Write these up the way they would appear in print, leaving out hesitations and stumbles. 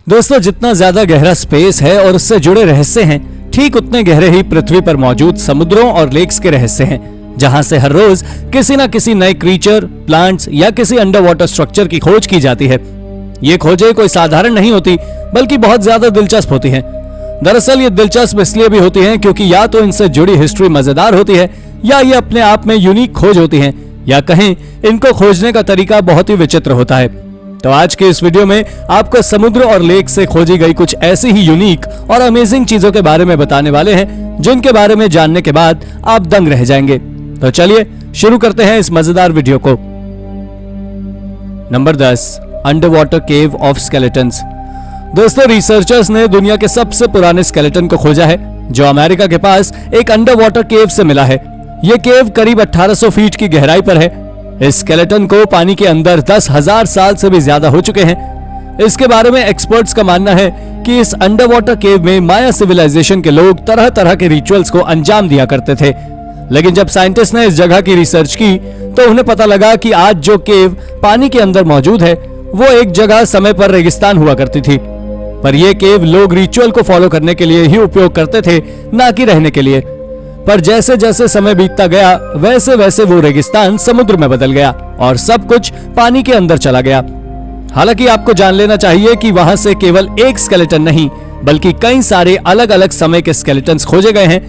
दोस्तों, जितना ज्यादा गहरा स्पेस है और उससे जुड़े रहस्य हैं, ठीक उतने गहरे ही पृथ्वी पर मौजूद समुद्रों और लेक्स के रहस्य हैं, जहां से हर रोज किसी न किसी नए क्रीचर, प्लांट्स या किसी अंडर वाटर स्ट्रक्चर की खोज की जाती है। ये खोजें कोई साधारण नहीं होती, बल्कि बहुत ज्यादा दिलचस्प होती हैं। दरअसल ये दिलचस्प इसलिए भी होती हैं क्योंकि या तो इनसे जुड़ी हिस्ट्री मजेदार होती है, या ये अपने आप में यूनिक खोज होती हैं, या कहें इनको खोजने का तरीका बहुत ही विचित्र होता है। तो आज के इस वीडियो में आपको समुद्र और लेक से खोजी गई कुछ ऐसी ही यूनिक और अमेजिंग चीजों के बारे में बताने वाले हैं, जिनके बारे में जानने के बाद आप दंग रह जाएंगे। तो चलिए शुरू करते हैं इस मजेदार वीडियो को। Number 10, under water cave of skeletons. दोस्तों, रिसर्चर्स ने दुनिया के सबसे पुराने स्केलेटन को खोजा है, जो अमेरिका के पास एक अंडर वाटर केव से मिला है। यह केव करीब 1800 फीट की गहराई पर है। इस स्केलेटन को पानी के अंदर 10,000 साल से भी ज्यादा हो चुके हैं। इसके बारे में एक्सपर्ट्स का मानना है कि इस अंडर वाटर केव में माया सिविलाइजेशन के लोग तरह तरह के रिचुअल्स को अंजाम दिया करते थे। लेकिन जब साइंटिस्ट ने इस जगह की रिसर्च की तो उन्हें पता लगा कि आज जो केव पानी के अंदर मौजूद है, वो एक जगह समय पर रेगिस्तान हुआ करती थी। पर यह केव लोग रिचुअल को फॉलो करने के लिए ही उपयोग करते थे, ना कि रहने के लिए। पर जैसे जैसे समय बीतता गया, वैसे वैसे वो रेगिस्तान समुद्र में बदल गया और सब कुछ पानी के अंदर चला गया। हालांकि आपको जान लेना चाहिए कि वहां से केवल एक स्केलेटन नहीं, बल्कि कई सारे अलग अलग समय के स्केलेटन्स खोजे गए हैं,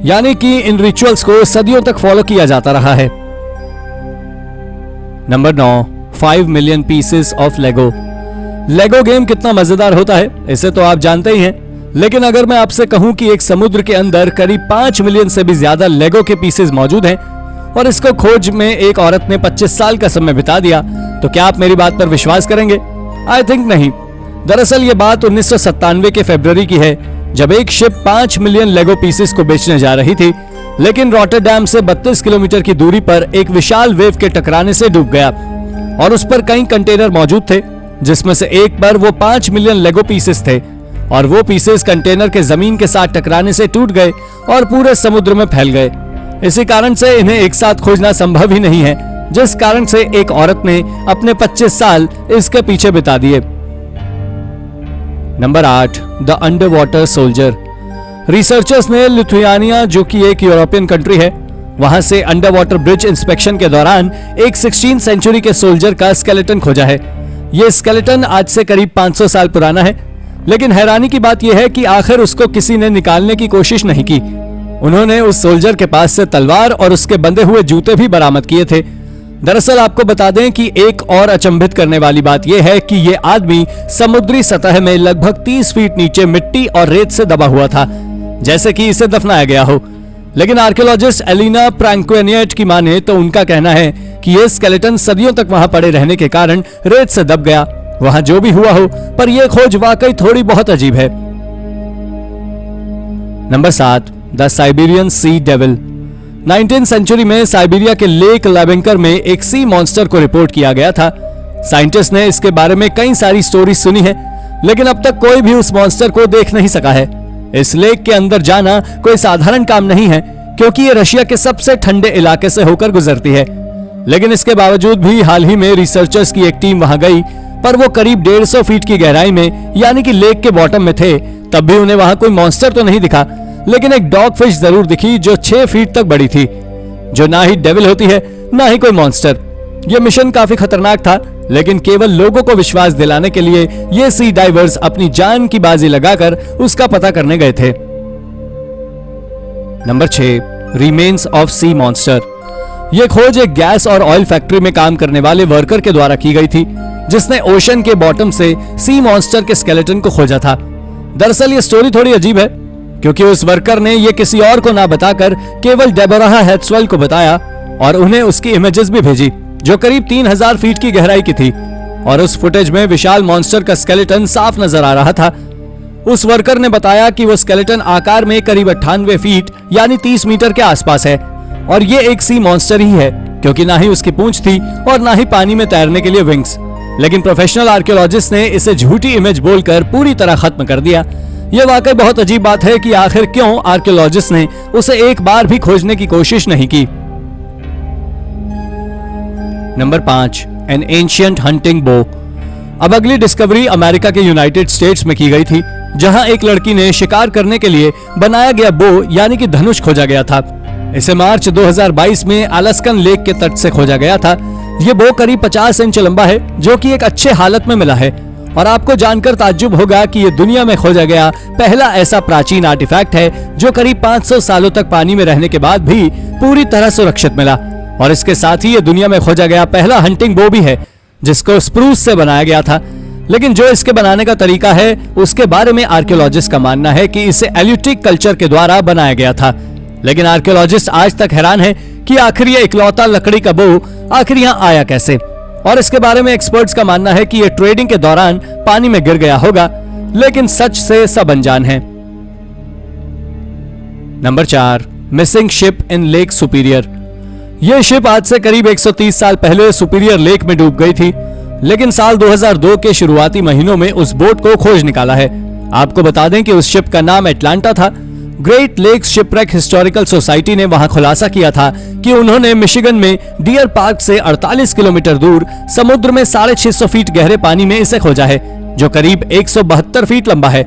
यानी कि इन रिचुअल्स को सदियों तक फॉलो किया जाता रहा है। Number 9, 5 million pieces of Lego. Lego game कितना मजेदार होता है, इसे तो आप जानते ही हैं। लेकिन अगर मैं आपसे कहूं कि एक समुद्र के अंदर करीब 5 मिलियन से भी ज्यादा लेगो के पीसेस मौजूद हैं और इसको खोज में एक औरत ने 25 साल का समय बिता दिया, तो क्या आप मेरी बात पर विश्वास करेंगे? आई थिंक नहीं। दरअसल ये बात 1997 के फरवरी की है, जब एक शिप 5 मिलियन लेगो पीसेस को बेचने जा रही थी, लेकिन रॉटरडैम से 32 किलोमीटर की दूरी पर एक विशाल वेव के टकराने से डूब गया और उस पर कई कंटेनर मौजूद थे, जिसमें से एक पर वो 5 मिलियन लेगो पीसेस थे और वो पीसेस कंटेनर के जमीन के साथ टकराने से टूट गए और पूरे समुद्र में फैल गए। इसी कारण से इन्हें एक साथ खोजना संभव ही नहीं है, जिस कारण से एक औरत ने अपने 25 साल इसके पीछे बिता दिए। Number 8, the under water soldier. Researchers ने लिथुआनिया, जो कि एक यूरोपियन कंट्री है, वहां से अंडर वाटर ब्रिज इंस्पेक्शन के दौरान एक 16वीं सेंचुरी के सोल्जर का स्केलेटन खोजा है। यह स्केलेटन आज से करीब 500 साल पुराना है, लेकिन हैरानी की बात यह है कि आखिर उसको किसी ने निकालने की कोशिश नहीं की। उन्होंने उस सोल्जर के पास से तलवार और उसके बंधे हुए जूते भी बरामद किए थे। दरअसल आपको बता दें कि एक और अचंभित करने वाली बात यह है कि यह आदमी समुद्री सतह में लगभग 30 फीट नीचे मिट्टी और रेत से दबा हुआ था, जैसे कि इसे दफनाया गया हो। लेकिन आर्कियोलॉजिस्ट एलिना प्रैंक्वेनियट की माने तो उनका कहना है कि यह स्केलेटन सदियों तक वहां पड़े रहने के कारण रेत से दब गया। वहां जो भी हुआ हो, पर यह खोज वाकई थोड़ी बहुत अजीब है। Number 7, the Siberian sea devil. 19वीं सेंचुरी में साइबेरिया के लेक लेबेंकर में एक सी मॉन्स्टर को रिपोर्ट किया गया था। साइंटिस्ट ने इसके बारे में कई सारी स्टोरी सुनी है, लेकिन अब तक कोई भी उस मॉन्स्टर को देख नहीं सका है। इस लेक के अंदर जाना कोई साधारण काम नहीं है, क्योंकि ये रशिया के सबसे ठंडे इलाके से होकर गुजरती है। लेकिन इसके बावजूद भी हाल ही में रिसर्चर्स की एक टीम वहां गई, पर वो करीब 150 फीट की गहराई में, यानी कि लेक के बॉटम में थे। तब भी उन्हें वहां कोई मॉन्स्टर तो नहीं दिखा, लेकिन एक डॉग फिश जरूर दिखी, जो 6 फीट तक बड़ी थी, जो ना ही डेविल होती है, ना ही कोई मॉन्स्टर। यह मिशन काफी खतरनाक था, लेकिन केवल लोगों को विश्वास दिलाने के लिए ये सी डाइवर्स अपनी जान की बाजी लगाकर उसका पता करने गए थे। Number 6, remains of sea monster. यह खोज एक गैस और ऑयल फैक्ट्री में काम करने वाले वर्कर के द्वारा की गई थी, जिसने ओशन के बॉटम से सी मॉन्स्टर के स्केलेटन को खोजा था। दरअसल ये स्टोरी थोड़ी अजीब है, क्योंकि उस वर्कर ने ये किसी और को ना बताकर केवल डेबोरा हेट्सवेल को बताया और उन्हें उसकी इमेजेस भी भेजी, जो करीब 3000 फीट की गहराई की थी, और उस फुटेज में विशाल मॉन्स्टर का स्केलेटन साफ नजर आ रहा था। उस वर्कर ने बताया कि वो स्केलेटन आकार में करीब 98 फीट यानी 30 मीटर के आसपास है, और ये एक सी मॉन्स्टर ही है, क्योंकि ना ही उसकी पूंछ थी और ना ही पानी में तैरने के लिए विंग्स। लेकिन प्रोफेशनल आर्कियोलॉजिस्ट ने इसे झूठी इमेज बोलकर पूरी तरह खत्म कर दिया। यह वाकई बहुत अजीब बात है कि आखिर क्यों आर्कियोलॉजिस्ट ने उसे एक बार भी खोजने की कोशिश नहीं की। नंबर 5, एन एंशिएंट हंटिंग बो। अब अगली डिस्कवरी अमेरिका के यूनाइटेड स्टेट्स में की गई थी, जहां एक लड़की ने शिकार करने के लिए बनाया गया बो यानी कि धनुष खोजा गया था। इसे मार्च 2022 में अलास्कन लेक के तट से खोजा गया था। ये बो करीब 50 इंच लंबा है, जो कि एक अच्छे हालत में मिला है। और आपको जानकर ताज्जुब होगा कि ये दुनिया में खोजा गया पहला ऐसा प्राचीन आर्टिफैक्ट है जो करीब 500 सालों तक पानी में रहने के बाद भी पूरी तरह सुरक्षित मिला। और इसके साथ ही ये दुनिया में खोजा गया पहला हंटिंग बो भी है, जिसको स्प्रूस से बनाया गया था। लेकिन जो इसके बनाने का तरीका है, उसके बारे में आर्कियोलॉजिस्ट का मानना है कि इसे एल्यूटिक कल्चर के द्वारा बनाया गया था। लेकिन आर्कियोलॉजिस्ट आज तक हैरान है कि आखिर ये इकलौता लकड़ी का बो आखिर यहाँ आया कैसे। और इसके बारे में एक्सपर्ट्स का मानना है कि ये ट्रेडिंग के दौरान पानी में गिर गया होगा, लेकिन सच से सब अनजान है। नंबर 4, मिसिंग शिप इन लेक सुपीरियर। यह शिप आज से करीब 130 साल पहले सुपीरियर लेक में डूब गई थी, लेकिन साल 2002 के शुरुआती महीनों में उस बोट को खोज निकाला है। आपको बता दें कि उस शिप का नाम एटलांटा था। Great Lakes shipwreck historical society ने वहां खुलासा किया था कि उन्होंने मिशिगन में डियर पार्क से 48 किलोमीटर दूर समुद्र में 650 फीट गहरे पानी में इसे खोजा है, जो करीब 172 फीट लंबा है।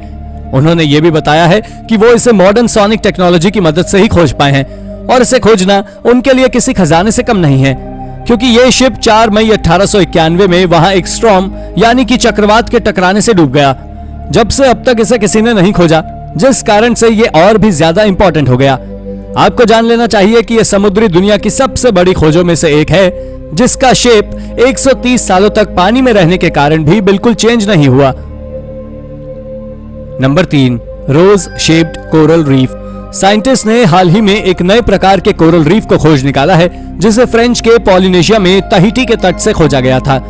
उन्होंने ये भी बताया है कि वो इसे मॉडर्न सोनिक टेक्नोलॉजी की मदद से ही खोज पाए हैं, और इसे खोजना उनके लिए किसी खजाने से कम नहीं है, क्योंकि ये शिप 4 मई 1891 में वहां एक स्टॉर्म यानी कि चक्रवात के टकराने से डूब गया। जब से अब तक इसे किसी ने नहीं खोजा, जिस कारण से ये और भी ज्यादा इंपॉर्टेंट हो गया। आपको जान लेना चाहिए कि यह समुद्री दुनिया की सबसे बड़ी खोजों में से एक है, जिसका शेप 130 सालों तक पानी में रहने के कारण भी बिल्कुल चेंज नहीं हुआ। नंबर 3, रोज शेप्ड कोरल रीफ। साइंटिस्ट ने हाल ही में एक नए प्रकार के कोरल रीफ को खोज निकाला है, जिसे फ्रेंच के पॉलिनेशिया में तहिटी के तट से खोजा गया था।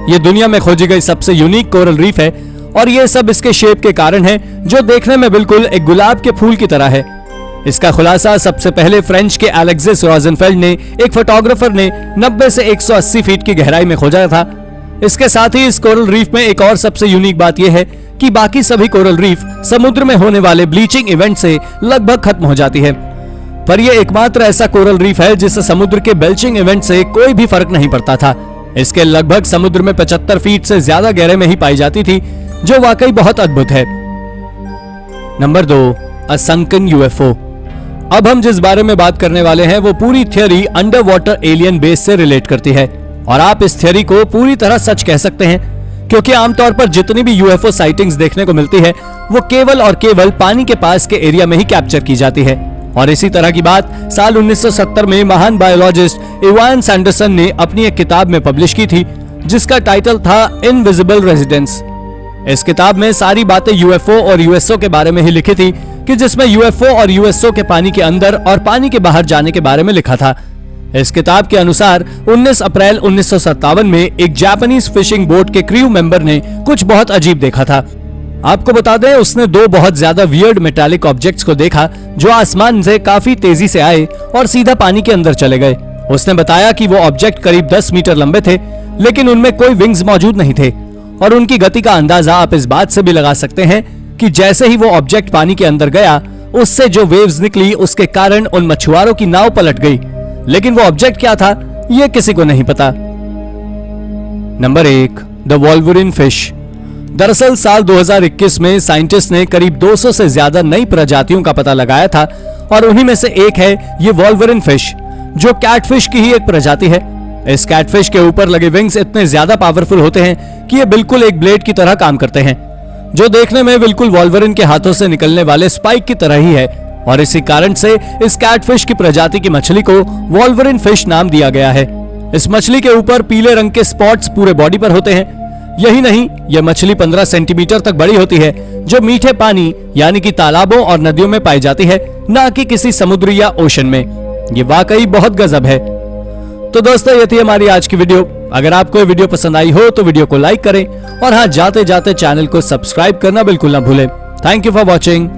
यह दुनिया में खोजी गई सबसे यूनिक कोरल रीफ है, और ये सब इसके शेप के कारण है, जो देखने में बिल्कुल एक गुलाब के फूल की तरह है। इसका खुलासा सबसे पहले फ्रेंच के एलेक्सिस रोजेनफेल्ड ने, एक फोटोग्राफर ने 90 से 180 फीट की गहराई में खोजा था। इसके साथ ही इस कोरल रीफ में एक और सबसे यूनिक बात यह है कि बाकी सभी कोरल रीफ समुद्र में होने वाले ब्लीचिंग इवेंट से लगभग खत्म हो जाती है, पर यह एकमात्र ऐसा कोरल रीफ है जिससे समुद्र के बेल्चिंग इवेंट से कोई भी फर्क नहीं पड़ता था। इसके लगभग समुद्र में 75 फीट से ज्यादा गहरे में ही पाई जाती थी, जो वाकई बहुत अद्भुत है। नंबर 2, अ संकन यूएफओ। अब हम जिस बारे में बात करने वाले हैं वो पूरी theory under water alien base से रिलेट करती है, और आप इस थियरी को पूरी तरह सच कह सकते हैं, क्योंकि आमतौर पर जितनी भी यूएफओ साइटिंग्स देखने को मिलती है वो केवल और केवल पानी के पास के एरिया में ही कैप्चर की जाती है। और इसी तरह की बात साल 1970 में महान बायोलॉजिस्ट इवान सैंडरसन ने अपनी एक किताब में पब्लिश की थी, जिसका टाइटल था इनविजिबल रेजिडेंस। इस किताब में सारी बातें यूएफओ और यूएसओ के बारे में ही लिखी थी, कि जिसमें यूएफओ और यूएसओ के पानी के अंदर और पानी के बाहर जाने के बारे में लिखा था। इस किताब के अनुसार 19 अप्रैल 1957 में एक जापानीज फिशिंग बोट के क्रू मेंबर ने कुछ बहुत अजीब देखा था। आपको बता दें, उसने 2 बहुत ज्यादा वियर्ड मेटालिक ऑब्जेक्ट्स को देखा, जो आसमान से काफी तेजी से आए और सीधा पानी के अंदर चले गए। उसने बताया कि वो ऑब्जेक्ट करीब 10 मीटर लंबे थे, लेकिन उनमें कोई विंग्स मौजूद नहीं थे, और उनकी गति का अंदाजा आप इस बात से भी लगा सकते हैं कि जैसे ही वो ऑब्जेक्ट पानी के अंदर गया, उससे जो वेव्स निकली उसके कारण उन मछुआरों की नाव पलट गई। लेकिन वो ऑब्जेक्ट क्या था, ये किसी को नहीं पता। Number 1, the Wolverine fish. दरअसल साल 2021 में साइंटिस्ट ने करीब 200 से ज्यादा नई प्रजातियों का पता लगाया था, और उन्हीं में से एक है ये वोल्वरिन फिश, जो कैटफिश की ही एक प्रजाति है। इस कैटफिश के ऊपर लगे विंग्स इतने ज्यादा पावरफुल होते हैं कि ये बिल्कुल एक ब्लेड की तरह काम करते हैं, जो देखने में बिल्कुल वोल्वरिन के हाथों से निकलने वाले स्पाइक की तरह ही है। और इसी कारण से इस कैटफिश की प्रजाति की मछली को वोल्वरिन फिश नाम दिया गया है। इस मछली के ऊपर पीले रंग के स्पॉट्स पूरे बॉडी पर होते हैं। यही नहीं, यह मछली 15 सेंटीमीटर तक बड़ी होती है, जो मीठे पानी यानी कि तालाबों और नदियों में पाई जाती है, न कि किसी समुद्र या ओशन में। ये वाकई बहुत गजब है। तो दोस्तों, ये थी हमारी आज की वीडियो। अगर आपको ये वीडियो पसंद आई हो तो वीडियो को लाइक करें, और हाँ, जाते जाते चैनल को सब्सक्राइब करना बिल्कुल ना भूलें। Thank you for watching.